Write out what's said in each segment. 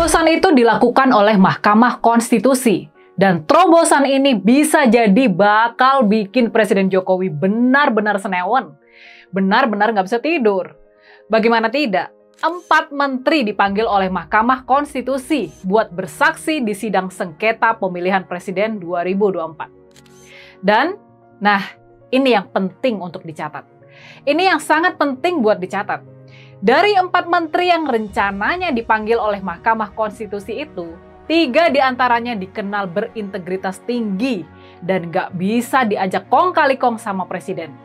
Terobosan itu dilakukan oleh Mahkamah Konstitusi. Dan terobosan ini bisa jadi bakal bikin Presiden Jokowi benar-benar senewan. Benar-benar nggak bisa tidur. Bagaimana tidak? 4 menteri dipanggil oleh Mahkamah Konstitusi buat bersaksi di sidang sengketa pemilihan presiden 2024. Dan, nah, ini yang penting untuk dicatat. Ini yang sangat penting buat dicatat. Dari 4 menteri yang rencananya dipanggil oleh Mahkamah Konstitusi itu, 3 diantaranya dikenal berintegritas tinggi dan gak bisa diajak kong kali kong sama presiden.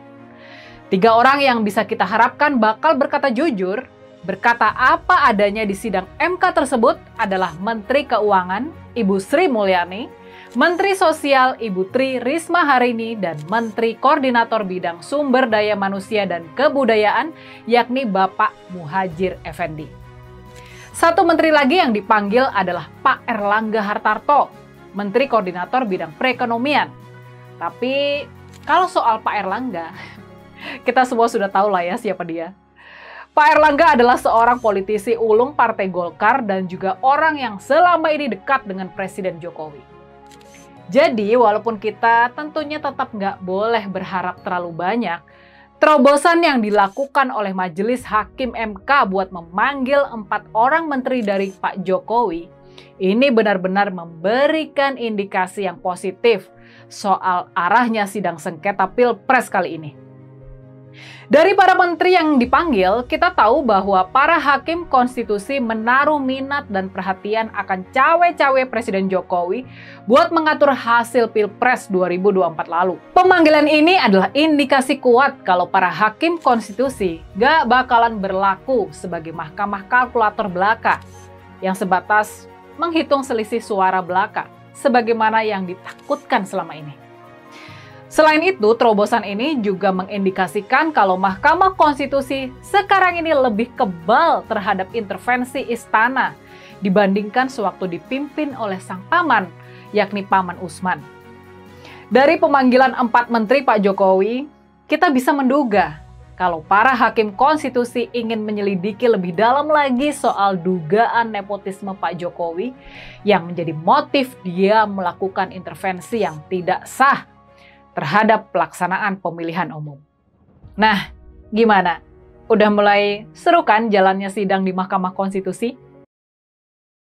3 orang yang bisa kita harapkan bakal berkata jujur, berkata apa adanya di sidang MK tersebut adalah Menteri Keuangan, Ibu Sri Mulyani, Menteri Sosial Ibu Tri Risma Harini, dan Menteri Koordinator Bidang Sumber Daya Manusia dan Kebudayaan, yakni Bapak Muhadjir Effendi. 1 menteri lagi yang dipanggil adalah Pak Erlangga Hartarto, Menteri Koordinator Bidang Perekonomian. Tapi kalau soal Pak Erlangga, kita semua sudah tahu lah ya siapa dia. Pak Erlangga adalah seorang politisi ulung Partai Golkar dan juga orang yang selama ini dekat dengan Presiden Jokowi. Jadi walaupun kita tentunya tetap nggak boleh berharap terlalu banyak, terobosan yang dilakukan oleh Majelis Hakim MK buat memanggil 4 orang menteri dari Pak Jokowi, ini benar-benar memberikan indikasi yang positif soal arahnya sidang sengketa Pilpres kali ini. Dari para menteri yang dipanggil, kita tahu bahwa para hakim konstitusi menaruh minat dan perhatian akan cawe-cawe Presiden Jokowi buat mengatur hasil Pilpres 2024 lalu. Pemanggilan ini adalah indikasi kuat kalau para hakim konstitusi gak bakalan berlaku sebagai mahkamah kalkulator belaka yang sebatas menghitung selisih suara belaka sebagaimana yang ditakutkan selama ini. Selain itu, terobosan ini juga mengindikasikan kalau Mahkamah Konstitusi sekarang ini lebih kebal terhadap intervensi istana dibandingkan sewaktu dipimpin oleh sang paman, yakni Paman Usman. Dari pemanggilan 4 menteri Pak Jokowi, kita bisa menduga kalau para hakim konstitusi ingin menyelidiki lebih dalam lagi soal dugaan nepotisme Pak Jokowi yang menjadi motif dia melakukan intervensi yang tidak sah terhadap pelaksanaan pemilihan umum. Nah, gimana? Udah mulai seru kan jalannya sidang di Mahkamah Konstitusi?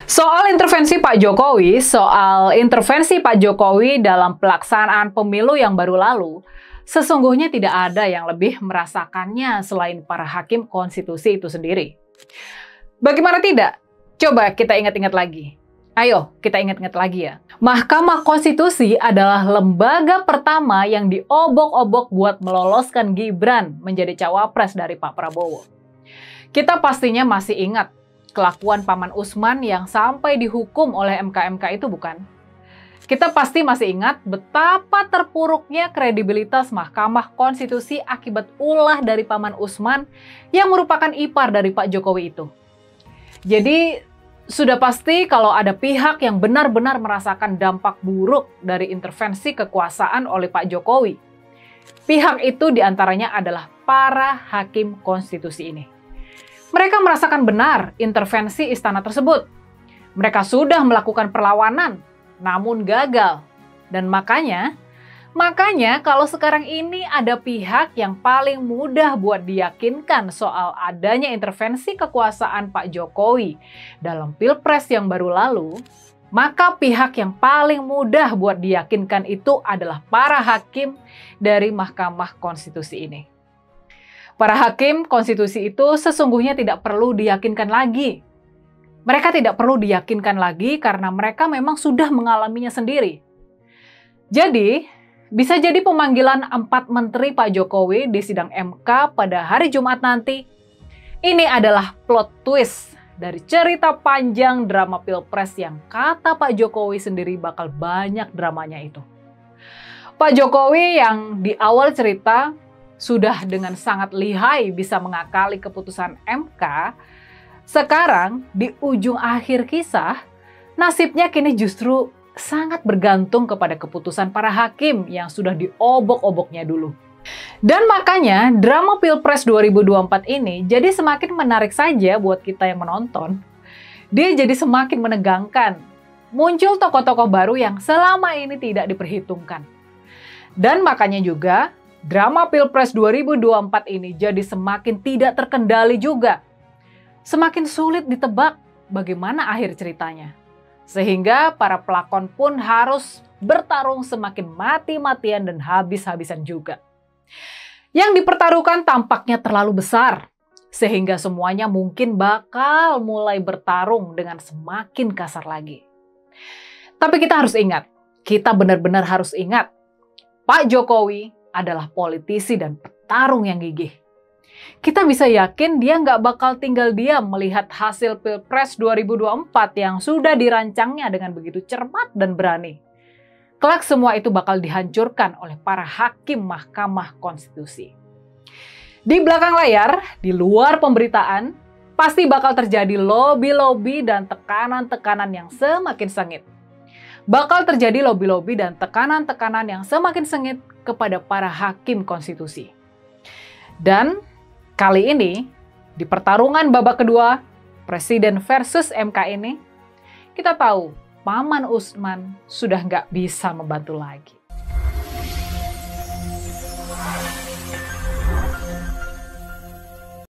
Soal intervensi Pak Jokowi dalam pelaksanaan pemilu yang baru lalu, sesungguhnya tidak ada yang lebih merasakannya selain para hakim konstitusi itu sendiri. Bagaimana tidak? Coba kita ingat-ingat lagi. Ayo, kita ingat-ingat lagi ya. Mahkamah Konstitusi adalah lembaga pertama yang diobok-obok buat meloloskan Gibran menjadi cawapres dari Pak Prabowo. Kita pastinya masih ingat kelakuan Paman Usman yang sampai dihukum oleh MK-MK itu, bukan? Kita pasti masih ingat betapa terpuruknya kredibilitas Mahkamah Konstitusi akibat ulah dari Paman Usman yang merupakan ipar dari Pak Jokowi itu. Jadi, sudah pasti kalau ada pihak yang benar-benar merasakan dampak buruk dari intervensi kekuasaan oleh Pak Jokowi. Pihak itu diantaranya adalah para hakim konstitusi ini. Mereka merasakan benar intervensi istana tersebut. Mereka sudah melakukan perlawanan, namun gagal. Dan makanya kalau sekarang ini ada pihak yang paling mudah buat diyakinkan soal adanya intervensi kekuasaan Pak Jokowi dalam Pilpres yang baru lalu, maka pihak yang paling mudah buat diyakinkan itu adalah para hakim dari Mahkamah Konstitusi ini. Para hakim konstitusi itu sesungguhnya tidak perlu diyakinkan lagi. Mereka tidak perlu diyakinkan lagi karena mereka memang sudah mengalaminya sendiri. Jadi, bisa jadi pemanggilan 4 menteri Pak Jokowi di sidang MK pada hari Jumat nanti, ini adalah plot twist dari cerita panjang drama Pilpres yang kata Pak Jokowi sendiri bakal banyak dramanya itu. Pak Jokowi yang di awal cerita sudah dengan sangat lihai bisa mengakali keputusan MK, sekarang di ujung akhir kisah, nasibnya kini justru sangat bergantung kepada keputusan para hakim yang sudah diobok-oboknya dulu. Dan makanya drama Pilpres 2024 ini jadi semakin menarik saja buat kita yang menonton. dia jadi semakin menegangkan. Muncul tokoh-tokoh baru yang selama ini tidak diperhitungkan. Dan makanya juga, drama Pilpres 2024 ini jadi semakin tidak terkendali juga. Semakin sulit ditebak bagaimana akhir ceritanya. Sehingga para pelakon pun harus bertarung semakin mati-matian dan habis-habisan juga. Yang dipertaruhkan tampaknya terlalu besar, sehingga semuanya mungkin bakal mulai bertarung dengan semakin kasar lagi. Tapi kita harus ingat, kita benar-benar harus ingat, Pak Jokowi adalah politisi dan petarung yang gigih. Kita bisa yakin dia nggak bakal tinggal diam melihat hasil Pilpres 2024 yang sudah dirancangnya dengan begitu cermat dan berani. Kelak semua itu bakal dihancurkan oleh para hakim Mahkamah Konstitusi. Di belakang layar, di luar pemberitaan, pasti bakal terjadi lobby-lobby dan tekanan-tekanan yang semakin sengit. Bakal terjadi lobby-lobby dan tekanan-tekanan yang semakin sengit kepada para hakim konstitusi. Dan kali ini, di pertarungan babak kedua, Presiden versus MK ini, kita tahu Maman Usman sudah nggak bisa membantu lagi.